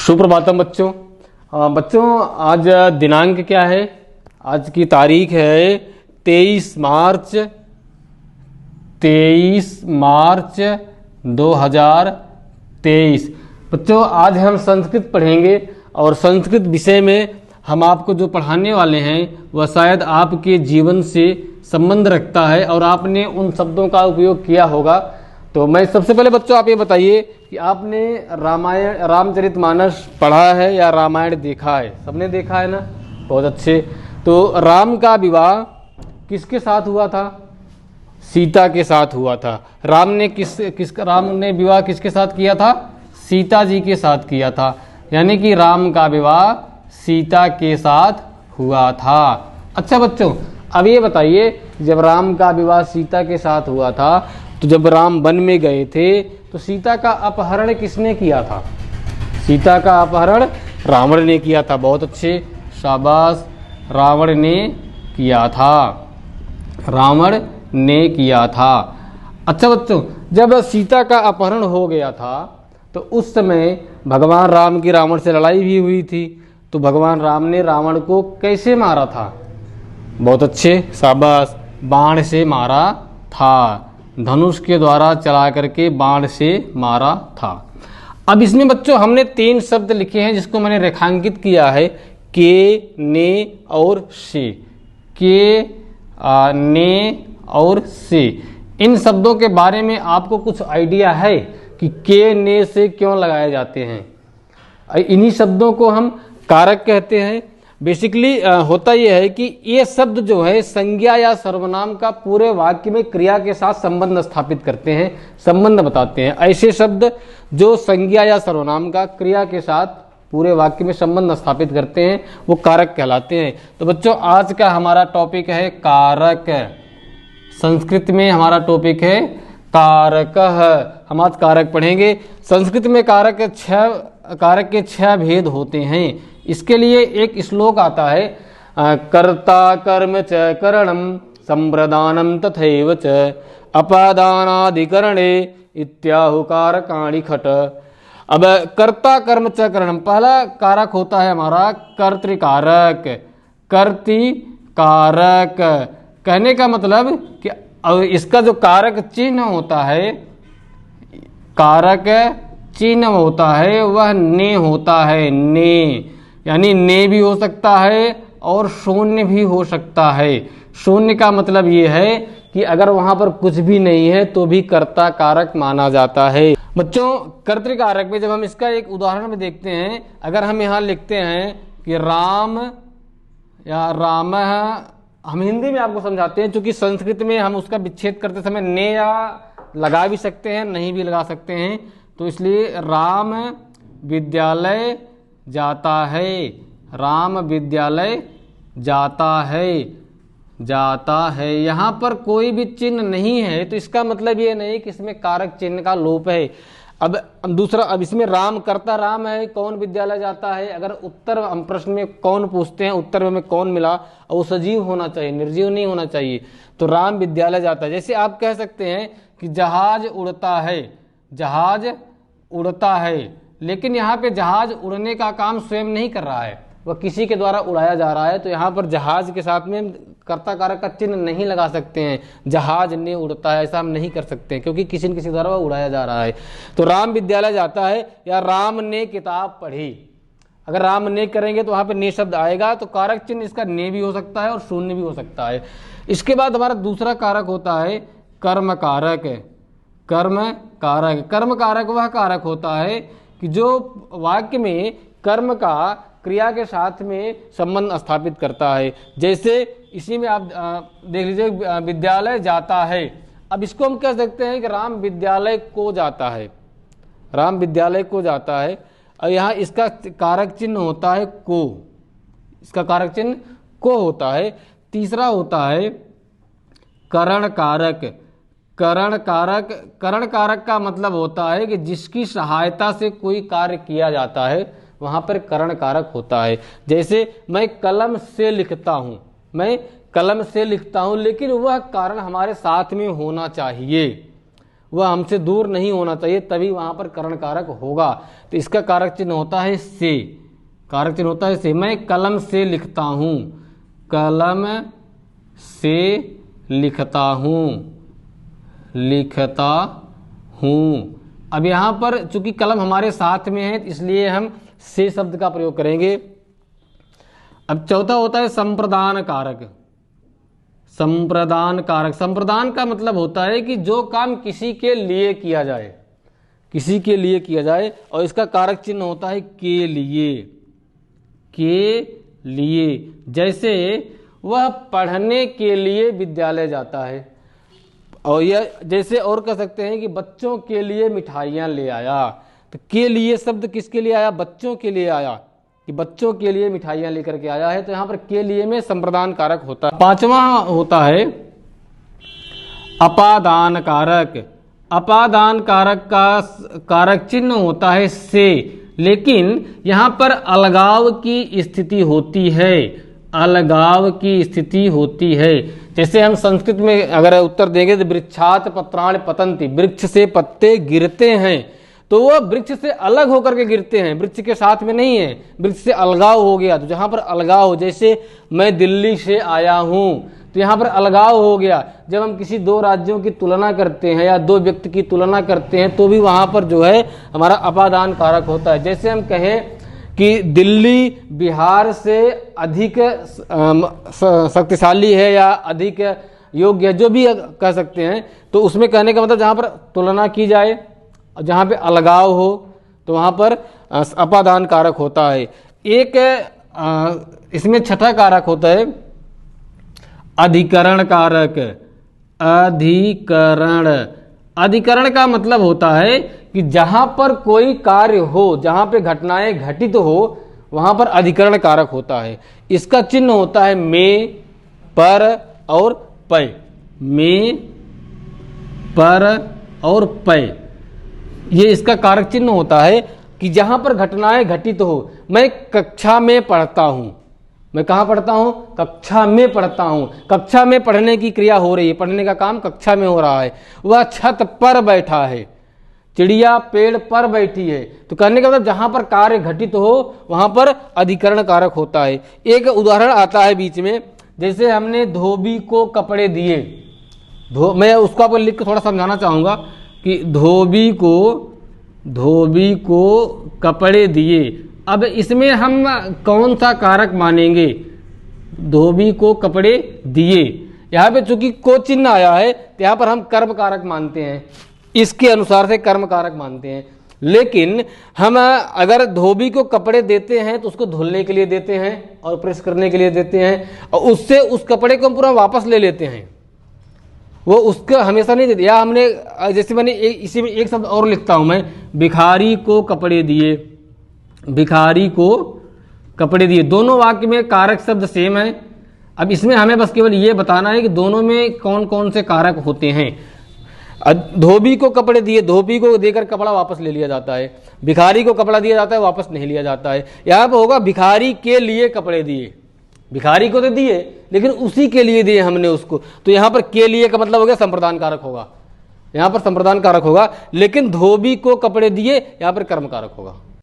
सुप्रभातम बच्चों। बच्चों आज दिनांक क्या है? आज की तारीख है 23 मार्च 2023। बच्चों आज हम संस्कृत पढ़ेंगे और संस्कृत विषय में हम आपको जो पढ़ाने वाले हैं वह शायद आपके जीवन से संबंध रखता है और आपने उन शब्दों का उपयोग किया होगा। तो मैं सबसे पहले बच्चों आप ये बताइए कि आपने रामायण रामचरितमानस पढ़ा है या रामायण देखा है? सबने देखा है ना, बहुत अच्छे। तो राम का विवाह किसके साथ हुआ था? सीता के साथ हुआ था। राम ने विवाह किसके साथ किया था? सीता जी के साथ किया था, यानी कि राम का विवाह सीता के साथ हुआ था। अच्छा बच्चों, अब ये बताइए जब राम का विवाह सीता के साथ हुआ था तो जब राम वन में गए थे तो सीता का अपहरण किसने किया था? सीता का अपहरण रावण ने किया था। बहुत अच्छे, शाबाश, रावण ने किया था। रावण ने किया था। अच्छा बच्चों, जब सीता का अपहरण हो गया था तो उस समय भगवान राम की रावण से लड़ाई भी हुई थी। तो भगवान राम ने रावण को कैसे मारा था? बहुत अच्छे, शाबाश, बाण से मारा था। धनुष के द्वारा चला करके बाण से मारा था। अब इसमें बच्चों हमने 3 शब्द लिखे हैं जिसको मैंने रेखांकित किया है, के, ने और से। के, ने और से। इन शब्दों के बारे में आपको कुछ आइडिया है कि के, ने से क्यों लगाए जाते हैं? इन्हीं शब्दों को हम कारक कहते हैं। बेसिकली होता यह है कि ये शब्द जो है संज्ञा या सर्वनाम का पूरे वाक्य में क्रिया के साथ संबंध स्थापित करते हैं, संबंध बताते हैं। ऐसे शब्द जो संज्ञा या सर्वनाम का क्रिया के साथ पूरे वाक्य में संबंध स्थापित करते हैं वो कारक कहलाते हैं। तो बच्चों आज का हमारा टॉपिक है कारक। संस्कृत में हमारा टॉपिक है कारक। हम आज कारक पढ़ेंगे। संस्कृत में कारक के 6 भेद होते हैं। इसके लिए एक श्लोक आता है, कर्ता कर्म च करणम संप्रदानम तथैव च अपादानाधिकरणे इत्याहु कारकाणि खट। अब कर्ता कर्म च करणम, पहला कारक होता है हमारा कर्तृकारक। कर्तृकारक कहने का मतलब कि इसका जो कारक चिन्ह होता है, कारक चिन्ह होता है वह ने होता है। ने यानी ने भी हो सकता है और शून्य भी हो सकता है। शून्य का मतलब ये है कि अगर वहां पर कुछ भी नहीं है तो भी कर्ता कारक माना जाता है। बच्चों कर्तृकारक में जब हम इसका एक उदाहरण में देखते हैं, अगर हम यहाँ लिखते हैं कि राम या राम, हम हिंदी में आपको समझाते हैं, क्योंकि संस्कृत में हम उसका विच्छेद करते समय ने या लगा भी सकते हैं, नहीं भी लगा सकते हैं, तो इसलिए राम विद्यालय जाता है। राम विद्यालय जाता है। यहाँ पर कोई भी चिन्ह नहीं है तो इसका मतलब ये नहीं कि इसमें कारक चिन्ह का लोप है। अब दूसरा, अब इसमें राम करता राम है, कौन विद्यालय जाता है। अगर उत्तर हम प्रश्न में कौन पूछते हैं, उत्तर में कौन मिला और वो सजीव होना चाहिए, निर्जीव नहीं होना चाहिए। तो राम विद्यालय जाता है। जैसे आप कह सकते हैं कि जहाज उड़ता है, जहाज उड़ता है, लेकिन यहाँ पे जहाज उड़ने का काम स्वयं नहीं कर रहा है, वह किसी के द्वारा उड़ाया जा रहा है। तो यहाँ पर जहाज के साथ में कर्ता कारक का चिन्ह नहीं लगा सकते हैं। जहाज ने उड़ता है ऐसा हम नहीं कर सकते हैं, क्योंकि किसी न किसी द्वारा वह उड़ाया जा रहा है। तो राम विद्यालय जाता है या राम ने किताब पढ़ी। अगर राम ने करेंगे तो वहाँ पर ने शब्द आएगा, तो कारक चिन्ह इसका ने भी हो सकता है और शून्य भी हो सकता है। इसके बाद हमारा दूसरा कारक होता है कर्म कारक। कर्म कारक, कर्म कारक वह कारक होता है कि जो वाक्य में कर्म का क्रिया के साथ में संबंध स्थापित करता है। जैसे इसी में आप देख लीजिए, विद्यालय जाता है। अब इसको हम कह सकते हैं कि राम विद्यालय को जाता है। राम विद्यालय को जाता है और यहाँ इसका कारक चिन्ह होता है को। इसका कारक चिन्ह को होता है। तीसरा होता है करण कारक। करण कारक का मतलब होता है कि जिसकी सहायता से कोई कार्य किया जाता है वहां पर करण कारक होता है। जैसे मैं कलम से लिखता हूं, लेकिन वह कारण हमारे साथ में होना चाहिए। वह हमसे दूर नहीं होना चाहिए, तभी वहाँ पर करण कारक होगा। तो इसका कारक चिन्ह होता है से, कारक चिन्ह होता है से। मैं कलम से लिखता हूँ, कलम से लिखता हूँ, लिखता हूँ। अब यहाँ पर चूंकि कलम हमारे साथ में है इसलिए हम से शब्द का प्रयोग करेंगे। अब चौथा होता है संप्रदान कारक। संप्रदान कारक, संप्रदान का मतलब होता है कि जो काम किसी के लिए किया जाए, किसी के लिए किया जाए, और इसका कारक चिन्ह होता है के लिए, के लिए। जैसे वह पढ़ने के लिए विद्यालय जाता है, और यह जैसे और कह सकते हैं कि बच्चों के लिए मिठाइयाँ ले आया। तो के लिए शब्द किसके लिए आया? बच्चों के लिए आया, कि बच्चों के लिए मिठाइयाँ लेकर के आया है। तो यहाँ पर के लिए में संप्रदान कारक होता है। पांचवा होता है अपादान कारक। अपादान कारक का कारक चिन्ह होता है से, लेकिन यहाँ पर अलगाव की स्थिति होती है, अलगाव की स्थिति होती है। जैसे हम संस्कृत में अगर उत्तर देंगे तो वृक्षात पत्राणि पतन्ति, वृक्ष से पत्ते गिरते हैं, तो वह वृक्ष से अलग होकर के गिरते हैं, वृक्ष के साथ में नहीं है, वृक्ष से अलगाव हो गया। तो जहां पर अलगाव हो, जैसे मैं दिल्ली से आया हूं, तो यहाँ पर अलगाव हो गया। जब हम किसी दो राज्यों की तुलना करते हैं या दो व्यक्ति की तुलना करते हैं तो भी वहां पर जो है हमारा अपादान कारक होता है। जैसे हम कहें कि दिल्ली बिहार से अधिक शक्तिशाली है या अधिक योग्य है, जो भी कह सकते हैं, तो उसमें कहने का मतलब जहाँ पर तुलना की जाए, जहाँ पे अलगाव हो, तो वहाँ पर अपादान कारक होता है। एक इसमें छठा कारक होता है अधिकरण कारक। अधिकरण, अधिकरण का मतलब होता है कि जहां पर कोई कार्य हो, जहां पे घटनाएं घटित हो, वहां पर अधिकरण कारक होता है। इसका चिन्ह होता है में, पर और पय, में, पर और पय। ये इसका कारक चिन्ह होता है कि जहां पर घटनाएं घटित हो। मैं कक्षा में पढ़ता हूं, मैं कहाँ पढ़ता हूँ? कक्षा में पढ़ता हूँ। कक्षा में पढ़ने की क्रिया हो रही है, पढ़ने का काम कक्षा में हो रहा है। वह छत पर बैठा है, चिड़िया पेड़ पर बैठी है। तो कहने का मतलब जहां पर कार्य घटित हो वहां पर अधिकरण कारक होता है। एक उदाहरण आता है बीच में, जैसे हमने धोबी को कपड़े दिए, मैं उसको आपको लिख के थोड़ा समझाना चाहूंगा कि धोबी को कपड़े दिए। अब इसमें हम कौन सा कारक मानेंगे? धोबी को कपड़े दिए, यहाँ पे चूंकि को चिन्ह आया है तो यहाँ पर हम कर्म कारक मानते हैं, इसके अनुसार से कर्म कारक मानते हैं। लेकिन हम अगर धोबी को कपड़े देते हैं तो उसको धुलने के लिए देते हैं और प्रेस करने के लिए देते हैं, और उससे उस कपड़े को हम पूरा वापस ले लेते हैं, वो उसका हमेशा नहीं देते। या हमने जैसे मैंने इसी में एक शब्द और लिखता हूं मैं, भिखारी को कपड़े दिए, भिखारी को कपड़े दिए। दोनों वाक्य में कारक शब्द सेम है। अब इसमें हमें बस केवल ये बताना है कि दोनों में कौन कौन से कारक होते हैं। धोबी को कपड़े दिए, धोबी को देकर कपड़ा वापस ले लिया जाता है। भिखारी को कपड़ा दिया जाता है, वापस नहीं लिया जाता है। यहाँ पर होगा भिखारी के लिए कपड़े दिए, भिखारी को तो दिए लेकिन उसी के लिए दिए हमने उसको। तो यहाँ पर के लिए का मतलब हो गया संप्रदान कारक होगा, यहाँ पर संप्रदान कारक होगा। लेकिन धोबी को कपड़े दिए यहाँ पर कर्म कारक होगा।